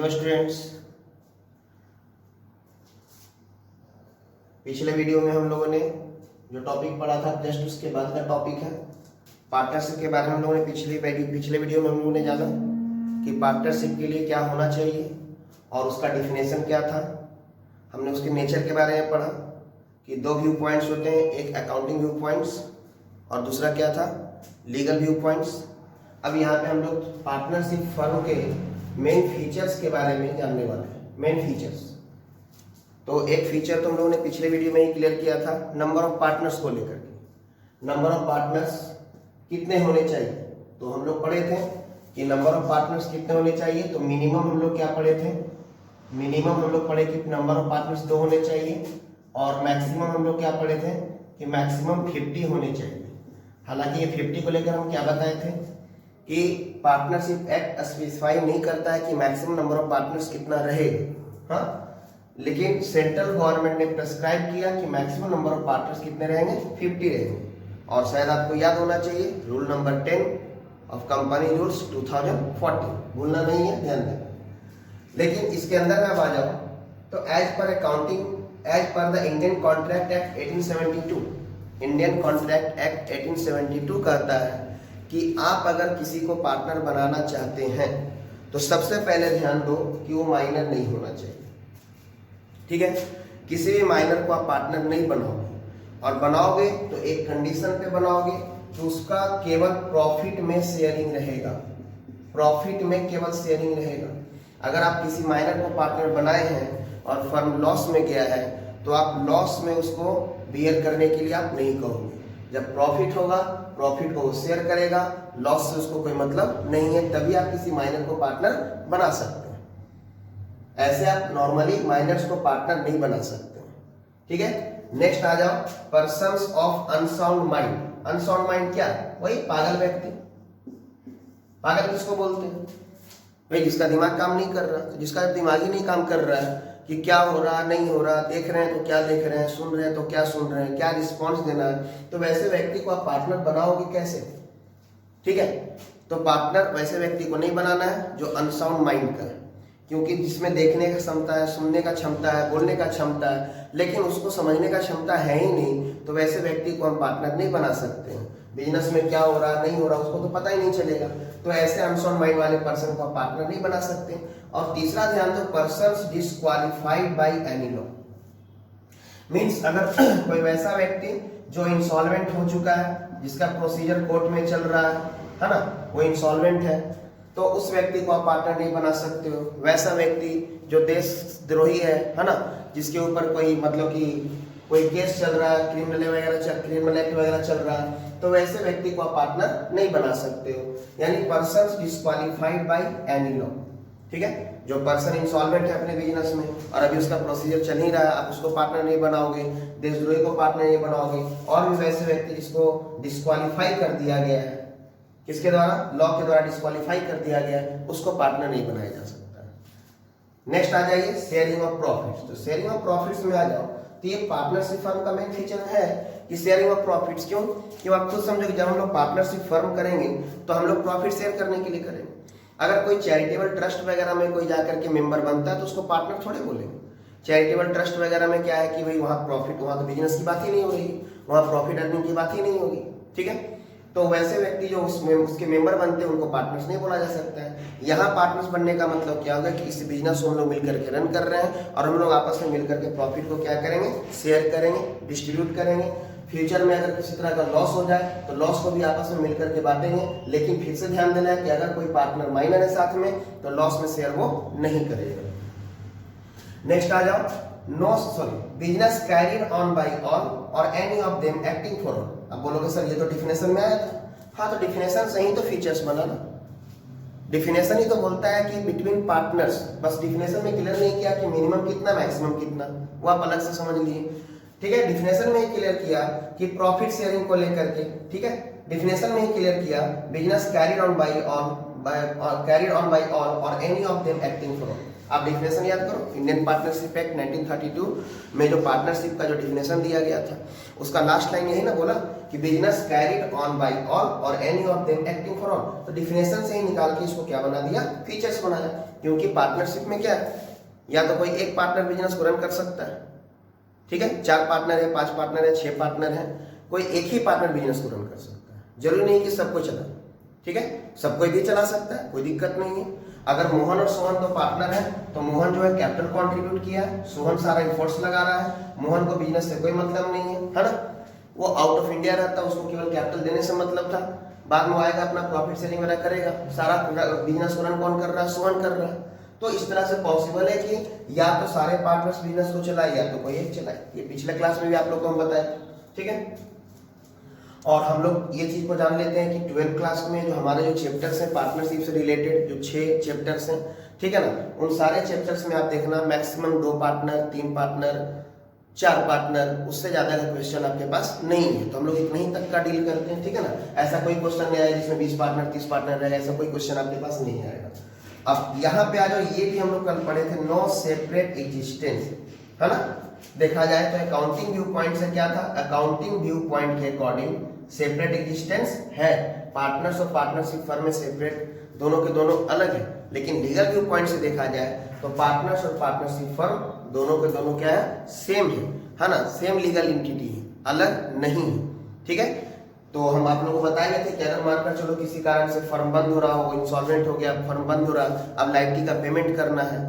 Hello students, पिछले video में हम लोगों ने जो टॉपिक पढ़ा था जस्ट उसके बाद का टॉपिक है पार्टनरशिप के बारे में। हम लोगों ने पिछले वीडियो में हम लोगों ने जाना कि पार्टनरशिप के लिए क्या होना चाहिए और उसका डिफिनेशन क्या था। हमने उसके नेचर के बारे में पढ़ा कि दो व्यू पॉइंट्स होते हैं, एक अकाउंटिंग व्यू पॉइंट्स और दूसरा क्या था, लीगल व्यू पॉइंट्स। अब यहाँ पे हम लोग पार्टनरशिप फर्म के मेन फीचर्स के बारे में जानने वाले हैं। मेन फीचर्स, तो एक फीचर तो हम लोगों ने पिछले वीडियो में ही क्लियर किया था, नंबर ऑफ पार्टनर्स को लेकर के। नंबर ऑफ पार्टनर्स कितने होने चाहिए, तो हम लोग पढ़े थे कि नंबर ऑफ पार्टनर्स कितने होने चाहिए। तो मिनिमम हम लोग क्या पढ़े थे, मिनिमम हम लोग पढ़े कि नंबर ऑफ पार्टनर्स 2 होने चाहिए, और मैक्सिमम हम लोग क्या पढ़े थे कि मैक्सिमम 50 होने चाहिए। हालांकि ये 50 को लेकर हम क्या बताए थे कि पार्टनरशिप एक्ट स्पेसिफाई नहीं करता है कि मैक्सिमम नंबर ऑफ पार्टनर्स कितना रहेगा, हाँ, लेकिन सेंट्रल गवर्नमेंट ने प्रेस्क्राइब किया कि मैक्सिमम नंबर ऑफ पार्टनर्स कितने रहेंगे, 50 रहेंगे। और शायद आपको याद होना चाहिए rule number 10 of company rules 2014, भूलना नहीं है, ध्यान दें। लेकिन इसके अंदर आप आ जाओ तो एज पर the Indian Contract Act 1872, Indian Contract Act 1872 कहता है कि आप अगर किसी को पार्टनर बनाना चाहते हैं तो सबसे पहले ध्यान दो कि वो माइनर नहीं होना चाहिए। ठीक है, किसी भी माइनर को आप पार्टनर नहीं बनाओगे, और बनाओगे तो एक कंडीशन पे बनाओगे कि उसका केवल प्रॉफिट में शेयरिंग रहेगा, प्रॉफिट में केवल शेयरिंग रहेगा। अगर आप किसी माइनर को पार्टनर बनाए हैं और फर्म लॉस में गया है तो आप लॉस में उसको बियर करने के लिए आप नहीं कहोगे। जब प्रॉफिट होगा, प्रॉफिट को वो शेयर करेगा, लॉस से उसको कोई मतलब नहीं है, तभी आप किसी माइनर को पार्टनर बना सकते हैं। ऐसे आप नॉर्मली माइनर्स को पार्टनर नहीं बना सकते हैं। ठीक है, नेक्स्ट आ जाओ, persons of unsound mind. Unsound mind क्या, वही पागल व्यक्ति। पागल किसको बोलते हैं, भाई जिसका दिमाग काम नहीं कर रहा, जिसका दिमाग ही नहीं काम कर रहा है कि क्या हो रहा नहीं हो रहा, देख रहे हैं तो क्या देख रहे हैं, सुन रहे हैं तो क्या सुन रहे हैं, क्या रिस्पॉन्स देना है, तो वैसे व्यक्ति को आप पार्टनर बनाओगे कैसे। ठीक है, तो पार्टनर वैसे व्यक्ति को नहीं बनाना है जो अनसाउंड माइंड का है, क्योंकि जिसमें देखने का क्षमता है, सुनने का क्षमता है, बोलने का क्षमता है, लेकिन उसको समझने का क्षमता है ही नहीं, तो वैसे व्यक्ति को हम पार्टनर नहीं बना सकते हैं। बिजनेस में क्या हो रहा नहीं हो रहा उसको तो पता ही नहीं चलेगा, तो ऐसे अनसाउंड माइंड वाले पर्सन को आप पार्टनर नहीं बना सकते। और तीसरा ध्यान दो, persons disqualified by any law. Means अगर कोई वैसा व्यक्ति जो इंसॉल्वेंट हो चुका है, जिसका प्रोसीजर कोर्ट में चल रहा है ना, वो इंसॉल्वेंट है, तो उस व्यक्ति को आप पार्टनर नहीं बना सकते हो। वैसा व्यक्ति जो देशद्रोही है ना, जिसके ऊपर कोई मतलब कि कोई केस चल रहा है, क्रिमिनल एक्ट वगैरह चल रहा है, तो वैसे व्यक्ति को आप पार्टनर नहीं बना सकते हो। यानी persons disqualified by any law. ठीक है, जो पर्सन इंसॉल्वेंट है अपने बिजनेस में और अभी उसका प्रोसीजर चल ही रहा है, आप उसको पार्टनर नहीं बनाओगे, देशद्रोही को पार्टनर नहीं बनाओगे, और भी वैसे व्यक्ति जिसको डिस्क्वालीफाई कर दिया गया है, किसके द्वारा, लॉ के द्वारा डिस्क्वालीफाई कर दिया गया है, उसको पार्टनर नहीं बनाया जा सकता है। नेक्स्ट आ जाइए शेयरिंग ऑफ प्रॉफिट्स। तो शेयरिंग ऑफ प्रॉफिट्स में आ जाओ तो ये पार्टनरशिप फर्म का मेन फीचर है कि शेयरिंग ऑफ प्रॉफिट्स। क्यों आप खुद समझो कि जब हम लोग पार्टनरशिप फर्म करेंगे तो हम लोग प्रॉफिट शेयर करने के लिए करेंगे। अगर कोई चैरिटेबल ट्रस्ट वगैरह में कोई जाकर के मेंबर बनता है तो उसको पार्टनर थोड़े बोलेंगे। चैरिटेबल ट्रस्ट वगैरह में क्या है कि भाई वहाँ प्रॉफिट, वहाँ तो बिजनेस की बात ही नहीं हो रही, वहाँ प्रॉफिट अर्निंग की बात ही नहीं होगी। ठीक है, तो वैसे व्यक्ति जो उसमें उसके मेंबर बनते हैं उनको पार्टनर्स नहीं बोला जा सकता है। यहाँ पार्टनर्स बनने का मतलब क्या होगा कि इस बिजनेस को हम लोग मिलकर के रन कर रहे हैं और हम लोग आपस में मिलकर के प्रॉफिट को क्या करेंगे, शेयर करेंगे, डिस्ट्रीब्यूट करेंगे। फ्यूचर में अगर किसी तरह का लॉस हो जाए तो लॉस को भी आपस में मिलकर के बांटेंगे। लेकिन फिर से ध्यान देना है कि अगर कोई पार्टनर माइनर है साथ में तो लॉस में शेयर वो नहीं करेगा। नेक्स्ट आ जाओ, business carried on by all और any of them acting for all. अब बोलोगे सर ये तो डिफिनेशन में आया था। हाँ, तो डिफिनेशन से ही तो फीचर्स बना ना। डिफिनेशन ही तो बोलता है कि बिटवीन पार्टनर्स, बस डिफिनेशन में क्लियर नहीं किया कि मिनिमम कितना मैक्सिमम कितना, वो आप अलग से समझ लिए। ठीक है, डिफिनेशन में ही क्लियर किया कि प्रॉफिट शेयरिंग को लेकर के। ठीक है, डिफिनेशन में ही क्लियर किया business carried on by all और any of them acting for all. आप डिफिनेशन याद करो, इंडियन पार्टनरशिप एक्ट 1932 में जो पार्टनरशिप का जो डिफिनेशन दिया गया था, उसका लास्ट लाइन यही ना बोला कि business carried on by all और any of them acting for all. तो डिफिनेशन से ही निकाल के इसको क्या बना दिया, फीचर्स बनाया। क्योंकि पार्टनरशिप में क्या है, या तो कोई एक पार्टनर बिजनेस को रन कर सकता है, ठीक है, 4 पार्टनर है, 5 पार्टनर है, 6 पार्टनर है, कोई एक ही पार्टनर बिजनेस को रन कर सकता है। जरूरी नहीं कि सबको चला, ठीक है, सबको भी चला सकता है, कोई दिक्कत नहीं है। अगर मोहन और सोहन दो पार्टनर है तो मोहन जो है कैपिटल कंट्रीब्यूट किया है, सोहन सारा एफर्ट्स लगा रहा है, मोहन को बिजनेस से कोई मतलब नहीं है ना, वो आउट ऑफ इंडिया रहता है, उसको केवल कैपिटल देने से मतलब था, बाद में आएगा अपना प्रॉफिट सेलिंग वगैरह करेगा, सारा बिजनेस को रन कौन कर रहा है, सोहन कर रहा है। तो इस तरह से पॉसिबल है कि या तो सारे पार्टनर्स बिजनेस को चलाए या तो कोई एक चलाए। ये पिछले क्लास में भी आप लोग को हम बताए, ठीक है। और हम लोग ये चीज को जान लेते हैं कि 12th क्लास में जो हमारे जो चैप्टर्स हैं पार्टनरशिप से रिलेटेड, जो 6 चैप्टर्स हैं, ठीक है ना, उन सारे चैप्टर्स में आप देखना मैक्सिमम 2 पार्टनर, 3 पार्टनर, 4 पार्टनर, उससे ज्यादा का क्वेश्चन आपके पास नहीं है। तो हम लोग इतना ही तक का डील करते हैं, ठीक है ना। ऐसा कोई क्वेश्चन नहीं आया जिसमें 20 पार्टनर 30 पार्टनर रहेगा, ऐसा कोई क्वेश्चन आपके पास नहीं आएगा। अब यहाँ पे आ जाओ, ये भी हम लोग कल पढ़े थे, नो सेपरेट एग्जिस्टेंस, है ना। देखा जाए तो अकाउंटिंग व्यू पॉइंट से क्या था, अकाउंटिंग व्यू पॉइंट के अकॉर्डिंग सेपरेट एग्जिस्टेंस है, पार्टनर्स और पार्टनरशिप फर्म में सेपरेट दोनों के दोनों अलग है। लेकिन लीगल व्यू पॉइंट से देखा जाए तो पार्टनर्स और पार्टनरशिप फर्म दोनों के दोनों क्या है, सेम है ना, सेम लीगल एंटिटी है, अलग नहीं है, ठीक है। तो हम आप लोगों को बताए गए थे कि अगर मानकर चलो किसी कारण से फर्म बंद हो रहा हो, इंसॉल्वेंट हो गया, फर्म बंद हो रहा, अब लाइबिलिटी का पेमेंट करना है,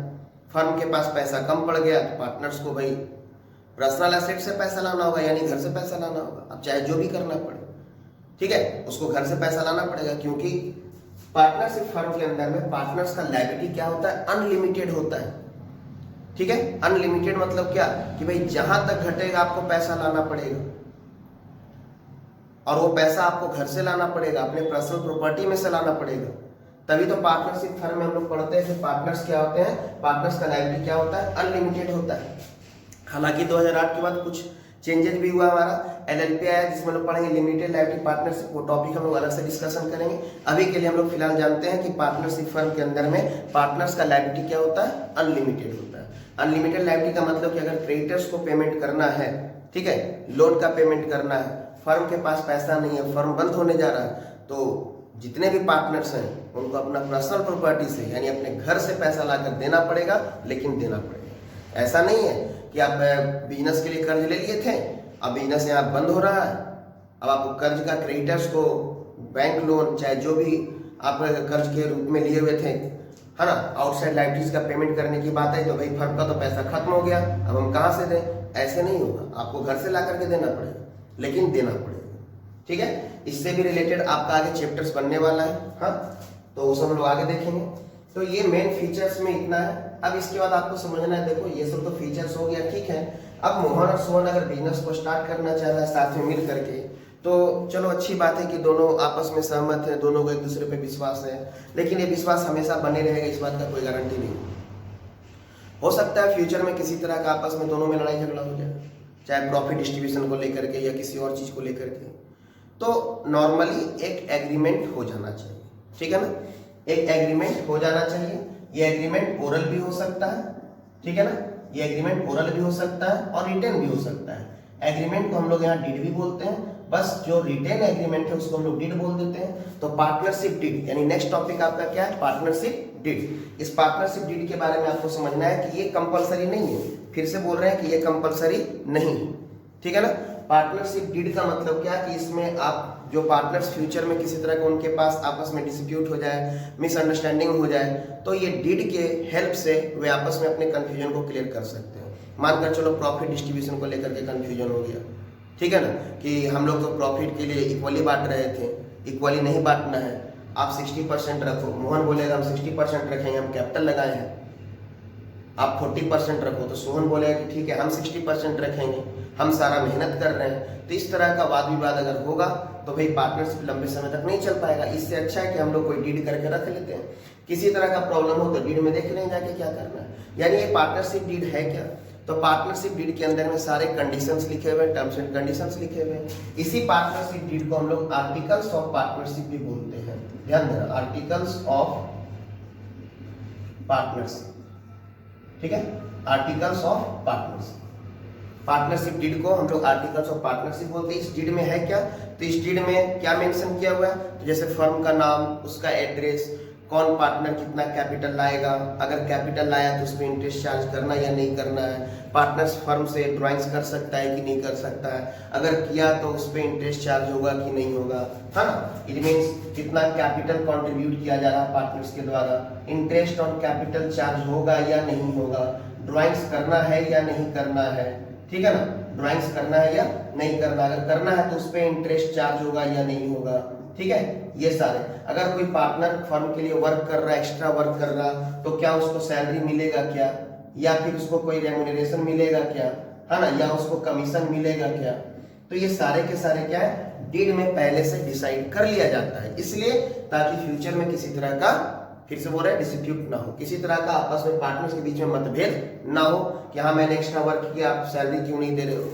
फर्म के पास पैसा कम पड़ गया, तो पार्टनर्स को भाई पर्सनल एसेट से पैसा लाना होगा, यानी घर से पैसा लाना होगा। अब चाहे जो भी करना पड़े, ठीक है, उसको घर से पैसा लाना पड़ेगा, क्योंकि पार्टनरशिप फर्म के अंदर में पार्टनर्स का लायबिलिटी क्या होता है, अनलिमिटेड होता है, ठीक है। अनलिमिटेड मतलब क्या कि भाई जहां तक घटेगा आपको पैसा लाना पड़ेगा, और वो पैसा आपको घर से लाना पड़ेगा, अपने पर्सनल प्रॉपर्टी में से लाना पड़ेगा। तभी तो पार्टनरशिप फर्म में हम लोग पढ़ते हैं कि पार्टनर्स क्या होते हैं, पार्टनर्स का लायबिलिटी क्या होता है, अनलिमिटेड होता है। हालांकि 2008 के बाद कुछ चेंजेस भी हुआ, हमारा एलएलपी आया जिसमें लोग पढ़ेंगे लिमिटेड लायबिलिटी पार्टनरशिप, वो टॉपिक हम लोग अलग से डिस्कशन करेंगे। अभी के लिए हम लोग फिलहाल जानते हैं कि पार्टनरशिप फर्म के अंदर में पार्टनर्स का लायबिलिटी क्या होता है, अनलिमिटेड होता है। अनलिमिटेड लायबिलिटी का मतलब कि अगर क्रेडिटर्स को पेमेंट करना है, ठीक है, लोन का पेमेंट करना है, फर्म के पास पैसा नहीं है, फर्म बंद होने जा रहा है, तो जितने भी पार्टनर्स हैं उनको अपना पर्सनल प्रॉपर्टी से यानी अपने घर से पैसा लाकर देना पड़ेगा, लेकिन देना पड़ेगा। ऐसा नहीं है कि आप बिजनेस के लिए कर्ज ले लिए थे, अब बिजनेस यहाँ बंद हो रहा है, अब आपको कर्ज का क्रेडिटर्स को बैंक लोन चाहे जो भी आप कर्ज के रूप में लिए हुए थे, है ना, आउटसाइड लाइबिलिटीज का पेमेंट करने की बात है, तो भाई फर्म का तो पैसा खत्म हो गया, अब हम कहाँ से दें, ऐसे नहीं होगा, आपको घर से ला करके देना पड़ेगा, लेकिन देना पड़ेगा, ठीक है। इससे भी रिलेटेड आपका आगे चैप्टर्स बनने वाला है, हाँ, तो वो सब लोग आगे देखेंगे। तो ये मेन फीचर्स में इतना है। अब इसके बाद आपको समझना है, देखो ये सब तो फीचर्स हो गया, ठीक है। अब मोहन और सोहन अगर बिजनेस को स्टार्ट करना चाह रहा है साथ में मिल करके, तो चलो अच्छी बात है कि दोनों आपस में सहमत है, दोनों को एक दूसरे पे विश्वास है, लेकिन ये विश्वास हमेशा बने रहेगा इस बात का कोई गारंटी नहीं। हो सकता है फ्यूचर में किसी तरह का आपस में दोनों में लड़ाई झगड़ा हो जाए, चाहे प्रॉफिट डिस्ट्रीब्यूशन को लेकर के या किसी और चीज को लेकर के, तो नॉर्मली एक एग्रीमेंट हो जाना चाहिए, ठीक है ना, एक एग्रीमेंट हो जाना चाहिए। ये एग्रीमेंट ओरल भी हो सकता है, ठीक है ना, ये एग्रीमेंट ओरल भी हो सकता है और रिटेन भी हो सकता है। एग्रीमेंट को हम लोग यहाँ डीड भी बोलते हैं, बस जो रिटेन एग्रीमेंट है उसको हम लोग डीड बोल देते हैं। तो पार्टनरशिप डीड यानी नेक्स्ट टॉपिक आपका क्या है, पार्टनरशिप डीड। इस पार्टनरशिप डीड के बारे में आपको समझना है कि ये कंपलसरी नहीं है, फिर से बोल रहे हैं कि ये कंपलसरी नहीं है, ठीक है ना। पार्टनरशिप डीड का मतलब क्या कि इसमें आप जो पार्टनर्स फ्यूचर में किसी तरह का उनके पास आपस में डिस्प्यूट हो जाए, मिसअंडरस्टैंडिंग हो जाए, तो ये डीड के हेल्प से वे आपस में अपने कंफ्यूजन को क्लियर कर सकते हैं। मानकर चलो प्रॉफिट डिस्ट्रीब्यूशन को लेकर के कंफ्यूजन हो गया, ठीक है ना, कि हम लोग तो प्रॉफिट के लिए इक्वली बांट रहे थे, इक्वली नहीं बांटना है, आप 60% रखो। मोहन बोलेगा हम 60% रखेंगे, हम कैपिटल लगाए हैं, आप 40% रखो, तो सोहन बोलेगा कि ठीक है हम 60% रखेंगे, हम सारा मेहनत कर रहे हैं। तो इस तरह का वाद विवाद अगर होगा तो भाई पार्टनरशिप लंबे समय तक नहीं चल पाएगा। इससे अच्छा है कि हम लोग कोई डीड करके रख लेते हैं, किसी तरह का प्रॉब्लम हो तो डीड में देख लें जाके क्या करना है। यानी ये पार्टनरशिप डीड है क्या, तो पार्टनरशिप डीड के अंदर में सारे कंडीशंस लिखे हुए हैं, टर्म्स एंड कंडीशंस लिखे हुए हैं। इसी पार्टनरशिप डीड को हम लोग आर्टिकल्स ऑफ पार्टनरशिप भी बोलते हैं। ध्यान देना, आर्टिकल्स ऑफ पार्टनरशिप, ठीक है, articles of partnership. Partnership deed को हम लोग आर्टिकल्स ऑफ पार्टनरशिप बोलते हैं। इस डीड में है क्या, तो इस डीड में क्या मेंशन किया हुआ है, तो जैसे फर्म का नाम, उसका एड्रेस, कौन पार्टनर कितना कैपिटल लाएगा, अगर कैपिटल लाया तो उसमें इंटरेस्ट चार्ज करना या नहीं करना है, पार्टनर्स फर्म से ड्राइंग्स कर सकता है कि नहीं कर सकता है, अगर किया तो उस पर इंटरेस्ट चार्ज होगा कि नहीं होगा, है ना। इट मीन्स कितना कैपिटल कंट्रीब्यूट किया जा रहा है पार्टनर्स के द्वारा, इंटरेस्ट ऑन कैपिटल चार्ज होगा या नहीं होगा, ड्राइंग्स करना है या नहीं करना है, ठीक है ना, ड्राइंग्स करना है या नहीं करना, अगर करना है तो उस पर इंटरेस्ट चार्ज होगा या नहीं होगा, ठीक है। ये सारे, अगर कोई पार्टनर फर्म के लिए वर्क कर रहा है, एक्स्ट्रा वर्क कर रहा, तो क्या उसको सैलरी मिलेगा क्या, या फिर उसको कोई रेम्यूनरेशन मिलेगा क्या, है ना, या उसको कमीशन मिलेगा क्या, तो ये सारे के सारे क्या है, डीड में पहले से डिसाइड कर लिया जाता है, इसलिए ताकि फ्यूचर में किसी तरह का, फिर से बोल रहे हैं, डिस्प्यूट ना हो, किसी तरह का आपस में पार्टनर्स के बीच में मतभेद ना हो कि हाँ मैंने एक्स्ट्रा वर्क किया, आप सैलरी क्यों नहीं दे रहे हो,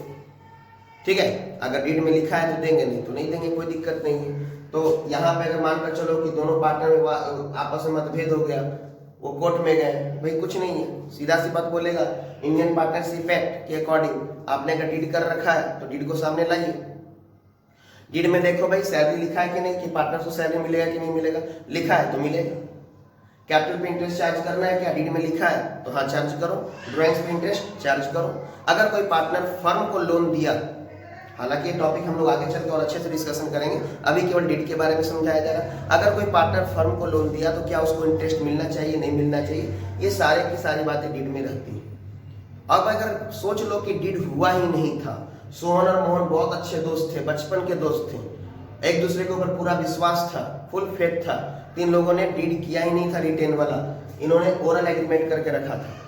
ठीक है। अगर डीड में लिखा है तो देंगे, नहीं तो नहीं देंगे, कोई दिक्कत नहीं है। तो यहाँ पे अगर मानकर चलो कि दोनों पार्टनर में आपस में मतभेद हो गया, वो कोर्ट में गए, भाई कुछ नहीं है, सीधा सी बात बोलेगा, इंडियन पार्टनरशिप एक्ट के अकॉर्डिंग आपने अगर डीड कर रखा है तो डीड को सामने लाइए, डीड में देखो भाई सैलरी लिखा है कि नहीं, कि पार्टनर को सैलरी मिलेगा कि नहीं मिलेगा, लिखा है तो मिलेगा। कैपिटल पे इंटरेस्ट चार्ज करना है क्या, डीड में लिखा है तो हाँ चार्ज करो, ड्राइंग्स पे इंटरेस्ट चार्ज करो। अगर कोई पार्टनर फर्म को लोन दिया, हालांकि ये टॉपिक हम लोग आगे चल के और अच्छे से डिस्कशन करेंगे, अभी केवल डीड के बारे में समझाया जा रहा है। अगर कोई पार्टनर फर्म को लोन दिया तो क्या उसको इंटरेस्ट मिलना चाहिए, नहीं मिलना चाहिए, ये सारे की सारी बातें डीड में रहती हैं। अब अगर सोच लो कि डीड हुआ ही नहीं था, सोहन और मोहन बहुत अच्छे दोस्त थे, बचपन के दोस्त थे, एक दूसरे के ऊपर पूरा विश्वास था, फुल फेथ था, तीन लोगों ने डीड किया ही नहीं था रिटेन वाला, इन्होंने ओरल एग्रीमेंट करके रखा था।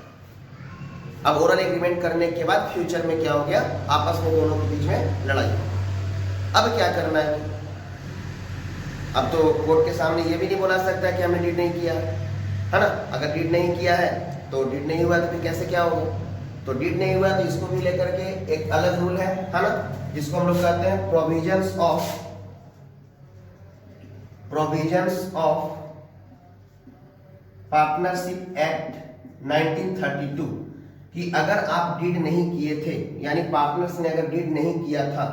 अब ओरल एग्रीमेंट करने के बाद फ्यूचर में क्या हो गया, आपस में दोनों के बीच में लड़ाई। अब क्या करना है, अब तो कोर्ट के सामने ये भी नहीं बोला सकता कि हमने डीड नहीं किया, है ना। अगर डीड नहीं किया है तो डीड नहीं हुआ तो फिर कैसे क्या होगा, तो डीड नहीं हुआ तो इसको भी लेकर के एक अलग रूल है ना, जिसको हम लोग कहते हैं प्रोविजंस ऑफ पार्टनरशिप एक्ट 1932, कि अगर आप डीड नहीं किए थे, यानी पार्टनर्स ने अगर डीड नहीं किया था,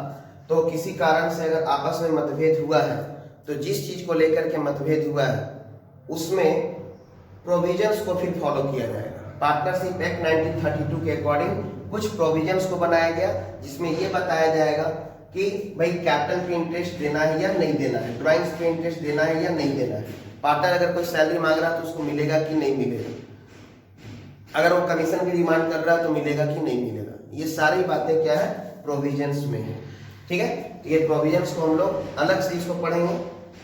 तो किसी कारण से अगर आपस में मतभेद हुआ है, तो जिस चीज को लेकर के मतभेद हुआ है उसमें प्रोविजंस को फिर फॉलो किया जाएगा। पार्टनरशिप एक्ट 1932 के अकॉर्डिंग कुछ प्रोविजंस को बनाया गया, जिसमें यह बताया जाएगा कि भाई कैपिटल पे इंटरेस्ट देना है या नहीं देना है, ड्राइंग्स पे इंटरेस्ट देना है या नहीं देना है, पार्टनर अगर कोई सैलरी मांग रहा है तो उसको मिलेगा कि नहीं मिलेगा, अगर वो कमीशन की डिमांड कर रहा है तो मिलेगा कि नहीं मिलेगा, ये सारी बातें क्या है, प्रोविजंस में है, ठीक है। तो ये प्रोविजंस को हम लोग अलग से इसको पढ़ेंगे।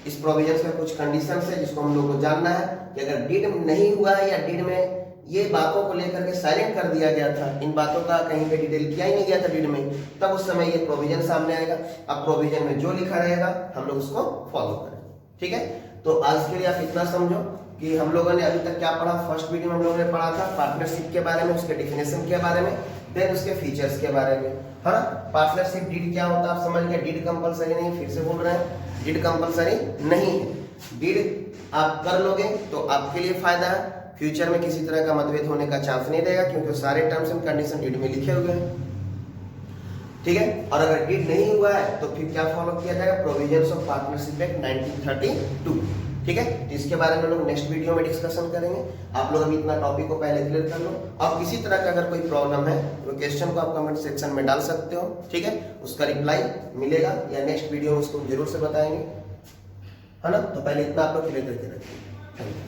इस प्रोविजंस में कुछ कंडीशंस है जिसको हम लोग को जानना है कि अगर डीड नहीं हुआ है या डीड में ये बातों को लेकर के साइलेंट कर दिया गया था, इन बातों का कहीं पे डिटेल किया ही नहीं गया था डीड में, तब उस समय ये प्रोविजन सामने आएगा। अब प्रोविजन में जो लिखा रहेगा हम लोग उसको फॉलो करें, ठीक है। तो आज के लिए आप इतना समझो कि हम लोगों ने अभी तक क्या पढ़ा। फर्स्ट वीडियो में हम लोगों ने पढ़ा था पार्टनरशिप के बारे में, उसके डिफिनेशन के बारे में, देन उसके फीचर्स के बारे में, है ना। पार्टनरशिप डीड क्या होता है आप समझ गए। डीड कंपलसरी नहीं, फिर से बोल रहे हैं, डीड कंपलसरी नहीं है। डीड आप कर लोगे तो आपके लिए फायदा है, फ्यूचर में किसी तरह का मतभेद होने का चांस नहीं रहेगा, क्योंकि सारे टर्म्स एंड कंडीशन डीड में लिखे हुए हैं, ठीक है। और अगर डीड नहीं हुआ है तो फिर क्या फॉलो किया जाएगा, प्रोविजंस ऑफ पार्टनरशिप एक्ट 1932, ठीक है। तो इसके बारे में लोग नेक्स्ट वीडियो में डिस्कशन करेंगे। आप लोग अभी इतना टॉपिक को पहले क्लियर कर लो। अब किसी तरह का अगर कोई प्रॉब्लम है तो क्वेश्चन को आप कमेंट सेक्शन में डाल सकते हो, ठीक है। उसका रिप्लाई मिलेगा या नेक्स्ट वीडियो में उसको जरूर से बताएंगे, है ना। तो पहले इतना आप लोग क्लियर करके रखिए।